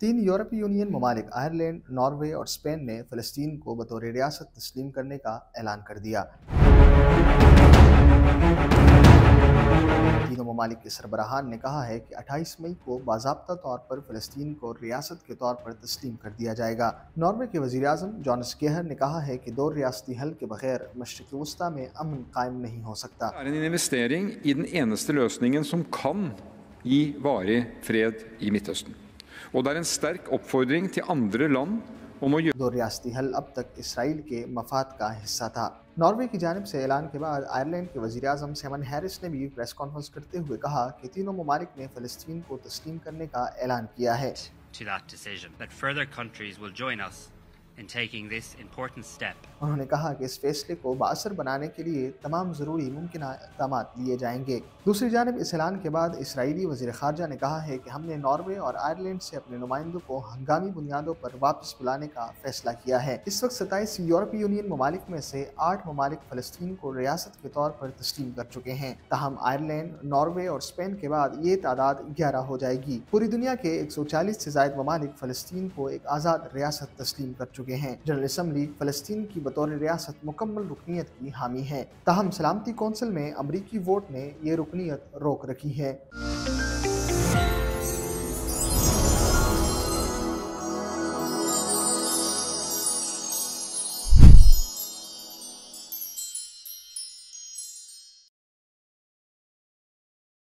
तीन यूरोपीय यूनियन ममालिक आयरलैंड, नॉर्वे और स्पेन ने फ़लस्तीन को बतौर रियासत तस्लीम करने का ऐलान कर दिया। तीनों ममालिक के सरबराहान ने कहा है कि 28 मई को बाज़ाब्ता तौर पर फ़लस्तीन को रियासत के तौर पर तस्लीम कर दिया जाएगा। नॉर्वे के वज़ीर-ए-आज़म जॉनस गेहर ने कहा है कि दो रियासती हल के बगैर मशरिक़ वस्ता में अमन कायम नहीं हो सकता। Det en investering i den eneste løsningen som kan gi varig fred i Midtøsten. Og det en sterk oppfordring til andre land om å gjøre दो रियासती हल अब तक इसराइल के मफाद का हिस्सा था। नॉर्वे की जानिब से ऐलान के बाद आयरलैंड के वज़ीर-ए-आज़म सिमन हैरिस ने भी प्रेस कॉन्फ्रेंस करते हुए कहा कि तीनों ममालिक ने फ़लस्तीन को तस्लीम करने का ऐलान किया है। To that decision, that further countries will join us in taking this important step. उन्होंने कहा कि इस फैसले को बाअसर बनाने के लिए तमाम ज़रूरी मुमकिन इक़दाम लिए जाएंगे। दूसरी जानिब इस ऐलान के बाद इसराइली वज़ीर ख़ारजा ने कहा है कि हमने नॉर्वे और आयरलैंड से अपने नुमाइंदों को हंगामी बुनियादों पर वापस बुलाने का फैसला किया है। इस वक्त 27 यूरोपीय यूनियन ममालिक में से 8 ममालिक फ़लस्तीन को रियासत के तौर पर तस्लीम कर चुके हैं। ताहम आयरलैंड, नॉर्वे और स्पेन के बाद ये तादाद 11 हो जाएगी। पूरी दुनिया के 140 से ज़ायद ममालिक फ़लस्तीन को एक आज़ाद रियासत तस्लीम कर चुके हैं। जनरल असम्बली फ़लस्तीन की बतौर रियासत मुकम्मल रुकनीत की हामी है। ताहम सलामती कौंसिल में अमरीकी वोट ने ये रुकनीत रोक रखी है।